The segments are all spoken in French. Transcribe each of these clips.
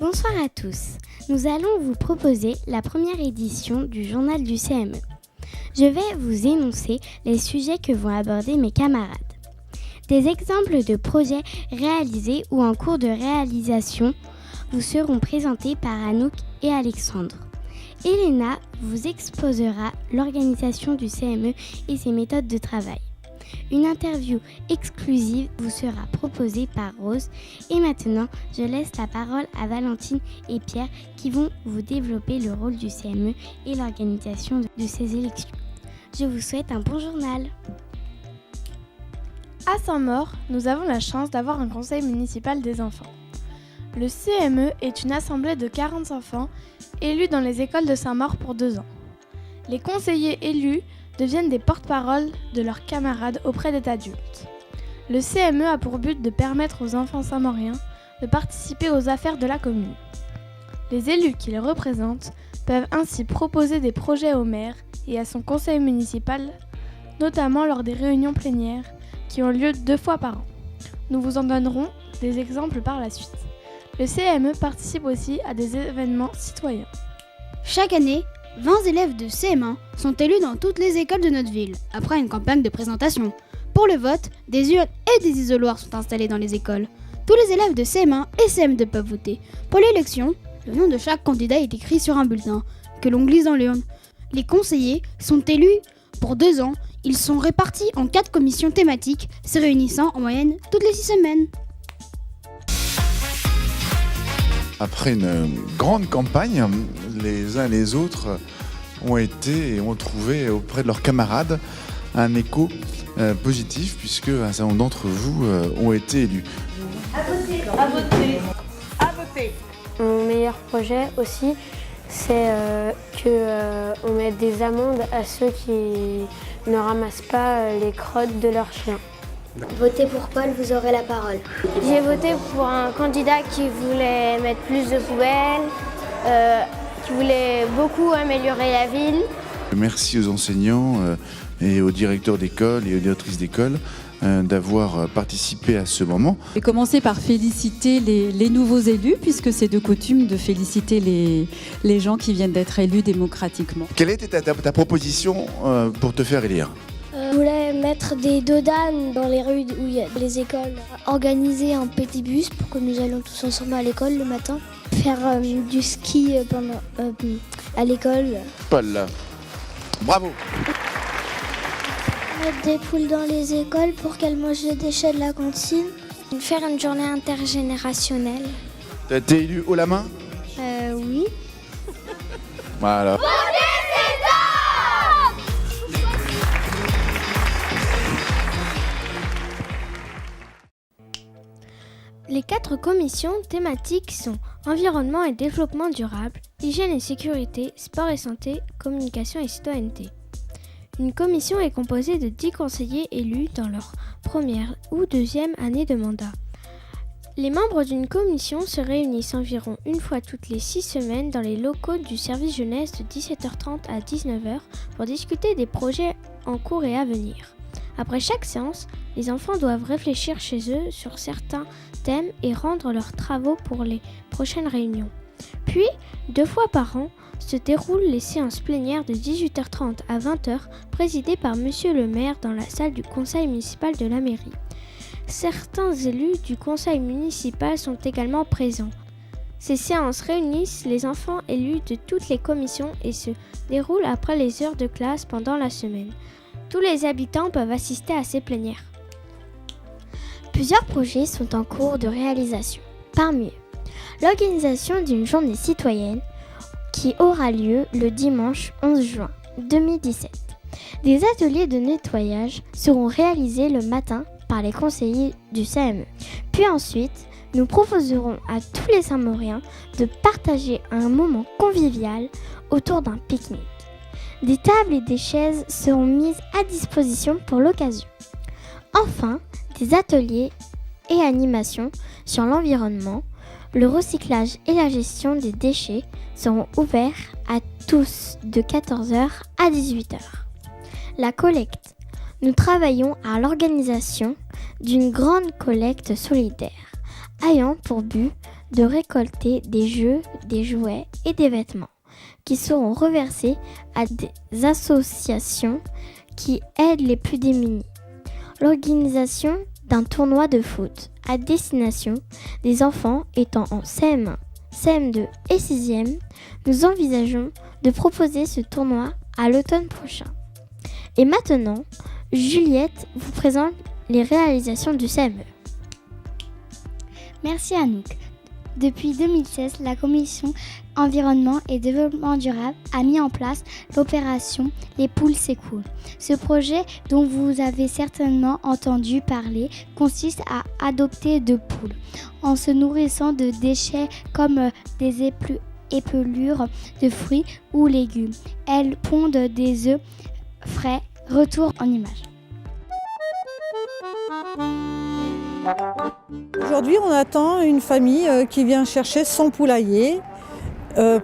Bonsoir à tous. Nous allons vous proposer la première édition du journal du CME. Je vais vous énoncer les sujets que vont aborder mes camarades. Des exemples de projets réalisés ou en cours de réalisation vous seront présentés par Anouk et Alexandre. Elena vous exposera l'organisation du CME et ses méthodes de travail. Une interview exclusive vous sera proposée par Rose. Et maintenant, je laisse la parole à Valentine et Pierre qui vont vous développer le rôle du CME et l'organisation de ces élections. Je vous souhaite un bon journal. À Saint-Maur, nous avons la chance d'avoir un conseil municipal des enfants. Le CME est une assemblée de 40 enfants élus dans les écoles de Saint-Maur pour 2 ans. Les conseillers élus deviennent des porte-parole de leurs camarades auprès des adultes. Le CME a pour but de permettre aux enfants saint-mauriens de participer aux affaires de la commune. Les élus qui les représentent peuvent ainsi proposer des projets au maire et à son conseil municipal, notamment lors des réunions plénières qui ont lieu 2 fois par an. Nous vous en donnerons des exemples par la suite. Le CME participe aussi à des événements citoyens. Chaque année, 20 élèves de CM1 sont élus dans toutes les écoles de notre ville, après une campagne de présentation. Pour le vote, des urnes et des isoloirs sont installés dans les écoles. Tous les élèves de CM1 et CM2 peuvent voter. Pour l'élection, le nom de chaque candidat est écrit sur un bulletin, que l'on glisse dans l'urne. Les conseillers sont élus pour 2 ans. Ils sont répartis en 4 commissions thématiques, se réunissant en moyenne toutes les 6 semaines. Après une grande campagne, les uns et les autres ont été et ont trouvé auprès de leurs camarades un écho positif puisque un certain nombre d'entre vous ont été élus. À voter, à voter, à voter. Mon meilleur projet aussi, c'est qu'on mette des amendes à ceux qui ne ramassent pas les crottes de leurs chiens. Votez pour Paul, vous aurez la parole. J'ai voté pour un candidat qui voulait mettre plus de poubelles, qui voulait beaucoup améliorer la ville. Merci aux enseignants et aux directeurs d'école et aux directrices d'école d'avoir participé à ce moment. Je vais commencer par féliciter les nouveaux élus, puisque c'est de coutume de féliciter les gens qui viennent d'être élus démocratiquement. Quelle était ta proposition pour te faire élire ? Je voulais mettre des dodanes dans les rues où il y a les écoles. Organiser un petit bus pour que nous allions tous ensemble à l'école le matin. Faire du ski à l'école. Paul, bravo. Mettre des poules dans les écoles pour qu'elles mangent les déchets de la cantine. Faire une journée intergénérationnelle. T'as été élu haut la main ? Oui. Voilà. Les 4 commissions thématiques sont environnement et développement durable, hygiène et sécurité, sport et santé, communication et citoyenneté. Une commission est composée de 10 conseillers élus dans leur première ou deuxième année de mandat. Les membres d'une commission se réunissent environ une fois toutes les 6 semaines dans les locaux du service jeunesse de 17h30 à 19h pour discuter des projets en cours et à venir. Après chaque séance, les enfants doivent réfléchir chez eux sur certains thèmes et rendre leurs travaux pour les prochaines réunions. Puis, 2 fois par an, se déroulent les séances plénières de 18h30 à 20h présidées par Monsieur le maire dans la salle du conseil municipal de la mairie. Certains élus du conseil municipal sont également présents. Ces séances réunissent les enfants élus de toutes les commissions et se déroulent après les heures de classe pendant la semaine. Tous les habitants peuvent assister à ces plénières. Plusieurs projets sont en cours de réalisation. Parmi eux, l'organisation d'une journée citoyenne qui aura lieu le dimanche 11 juin 2017. Des ateliers de nettoyage seront réalisés le matin par les conseillers du CME. Puis ensuite, nous proposerons à tous les Saint-Mauriens de partager un moment convivial autour d'un pique-nique. Des tables et des chaises seront mises à disposition pour l'occasion. Enfin, des ateliers et animations sur l'environnement, le recyclage et la gestion des déchets seront ouverts à tous de 14h à 18h. La collecte nous travaillons à l'organisation d'une grande collecte solidaire ayant pour but de récolter des jeux, des jouets et des vêtements qui seront reversés à des associations qui aident les plus démunis. L'organisation d'un tournoi de foot à destination des enfants étant en CM1, CM2 et 6e, nous envisageons de proposer ce tournoi à l'automne prochain. Et maintenant, Juliette vous présente les réalisations du CME. Merci Anouk. Depuis 2016, la Commission Environnement et Développement Durable a mis en place l'opération Les poules s'écoulent. Ce projet, dont vous avez certainement entendu parler, consiste à adopter 2 poules en se nourrissant de déchets comme des épelures de fruits ou légumes. Elles pondent des œufs frais. Retour en image. Aujourd'hui, on attend une famille qui vient chercher son poulailler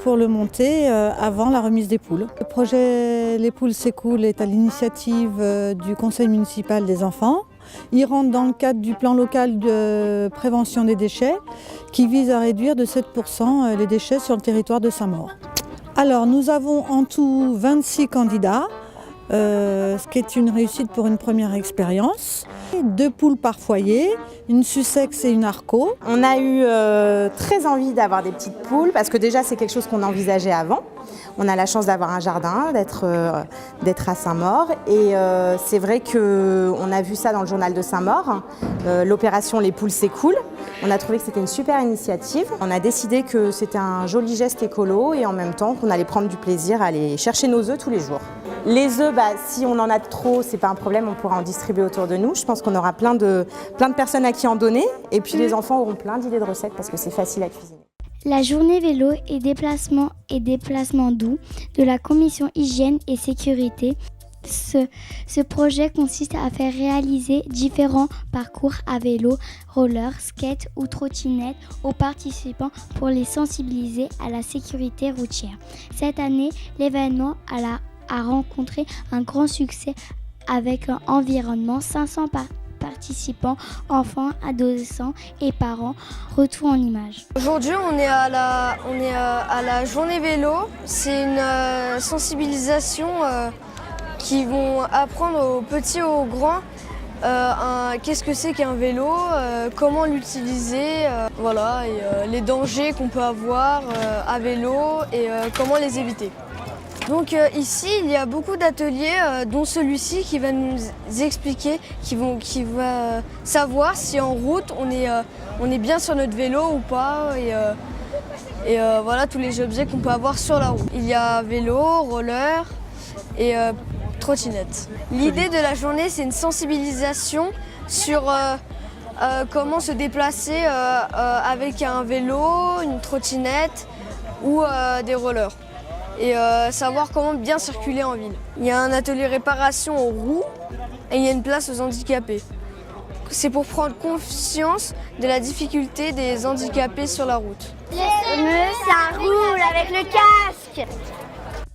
pour le monter avant la remise des poules. Le projet Les poules s'écoulent est à l'initiative du conseil municipal des enfants. Il rentre dans le cadre du plan local de prévention des déchets qui vise à réduire de 7% les déchets sur le territoire de Saint-Maur. Alors, nous avons en tout 26 candidats. Ce qui est une réussite pour une première expérience. 2 poules par foyer, une Sussex et une Arco. On a eu très envie d'avoir des petites poules parce que déjà c'est quelque chose qu'on envisageait avant. On a la chance d'avoir un jardin, d'être à Saint-Maur et c'est vrai qu'on a vu ça dans le journal de Saint-Maur, l'opération Les poules s'écoulent. On a trouvé que c'était une super initiative. On a décidé que c'était un joli geste écolo et en même temps qu'on allait prendre du plaisir à aller chercher nos œufs tous les jours. Les œufs, si on en a trop, c'est pas un problème, on pourra en distribuer autour de nous. Je pense qu'on aura plein de personnes à qui en donner et puis les enfants auront plein d'idées de recettes parce que c'est facile à cuisiner. La journée vélo et déplacement doux de la Commission Hygiène et Sécurité. Ce projet consiste à faire réaliser différents parcours à vélo, roller, skate ou trottinette aux participants pour les sensibiliser à la sécurité routière. Cette année, l'événement a rencontré un grand succès avec environ 500 participants, enfants, adolescents et parents. Retour en image. Aujourd'hui, on est à la journée vélo. C'est une sensibilisation qui vont apprendre aux petits et aux grands qu'est-ce que c'est qu'un vélo, comment l'utiliser, et les dangers qu'on peut avoir à vélo et comment les éviter. Donc ici, il y a beaucoup d'ateliers, dont celui-ci qui va nous expliquer, qui va savoir si en route on est bien sur notre vélo ou pas, et voilà tous les objets qu'on peut avoir sur la route. Il y a vélo, roller et trottinette. L'idée de la journée, c'est une sensibilisation sur comment se déplacer avec un vélo, une trottinette ou des rollers. Et savoir comment bien circuler en ville. Il y a un atelier réparation aux roues et il y a une place aux handicapés. C'est pour prendre conscience de la difficulté des handicapés sur la route. Ça roule avec le casque.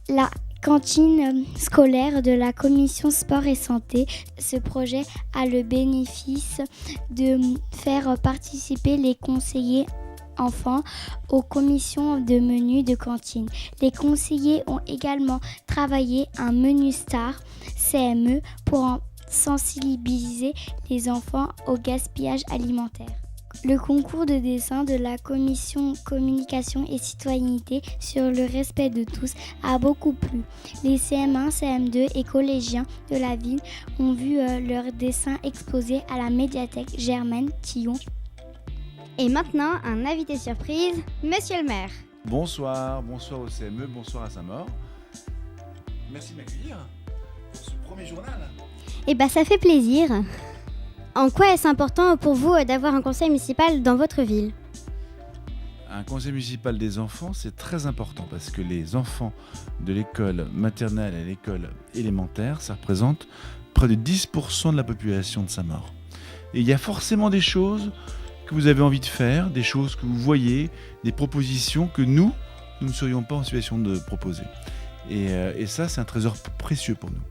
La cantine scolaire de la Commission Sport et Santé. Ce projet a le bénéfice de faire participer les conseillers enfants aux commissions de menu de cantine. Les conseillers ont également travaillé un menu star CME pour sensibiliser les enfants au gaspillage alimentaire. Le concours de dessin de la Commission Communication et Citoyenneté sur le respect de tous a beaucoup plu. Les CM1, CM2 et collégiens de la ville ont vu leurs dessins exposés à la médiathèque Germaine Tillon. Et maintenant, un invité surprise, Monsieur le maire. Bonsoir au CME, bonsoir à Saint-Maur. Merci de m'accueillir pour ce premier journal. Ça fait plaisir. En quoi est-ce important pour vous d'avoir un conseil municipal dans votre ville ? Un conseil municipal des enfants, c'est très important parce que les enfants de l'école maternelle et l'école élémentaire, ça représente près de 10% de la population de Saint-Maur. Et il y a forcément des choses que vous avez envie de faire, des choses que vous voyez, des propositions que nous ne serions pas en situation de proposer. Et ça, c'est un trésor précieux pour nous.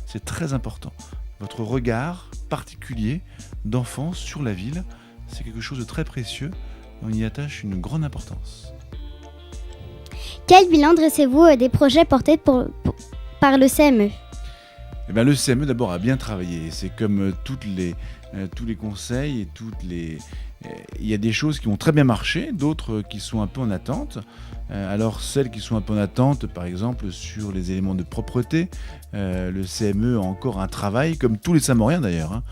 C'est très important. votre regard particulier d'enfant sur la ville. C'est quelque chose de très précieux et on y attache une grande importance. Quel bilan dressez-vous des projets portés par le CME ? Eh bien, le CME d'abord a bien travaillé. C'est comme tous les conseils et il y a des choses qui ont très bien marché, d'autres qui sont un peu en attente. Alors celles qui sont un peu en attente, par exemple sur les éléments de propreté, le CME a encore un travail, comme tous les Saint-Mauriens d'ailleurs.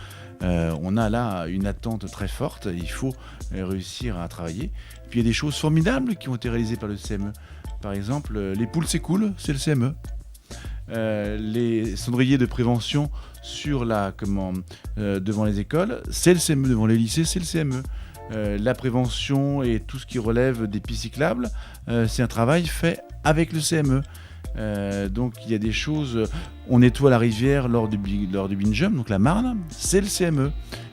On a là une attente très forte, il faut réussir à travailler. Puis il y a des choses formidables qui ont été réalisées par le CME. Par exemple, les poules s'écoulent, c'est le CME. Les cendriers de prévention sur devant les écoles, c'est le CME. Devant les lycées, c'est le CME. La prévention et tout ce qui relève des pistes cyclables, c'est un travail fait avec le CME. Donc il y a des choses, on nettoie la rivière lors du binge-jump, donc la Marne, c'est le CME.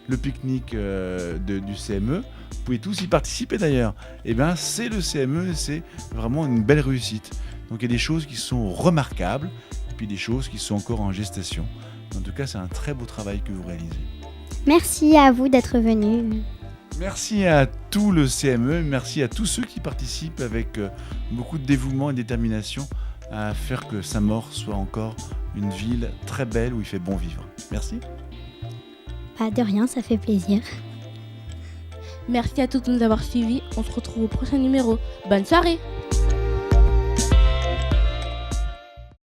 Le pique-nique du CME, vous pouvez tous y participer d'ailleurs. Et bien c'est le CME et c'est vraiment une belle réussite. Donc il y a des choses qui sont remarquables et puis des choses qui sont encore en gestation. En tout cas, c'est un très beau travail que vous réalisez. Merci à vous d'être venus. Merci à tout le CME, merci à tous ceux qui participent avec beaucoup de dévouement et de détermination à faire que Saint-Maur soit encore une ville très belle où il fait bon vivre. Merci. De rien, ça fait plaisir. Merci à tous de nous avoir suivis. On se retrouve au prochain numéro. Bonne soirée!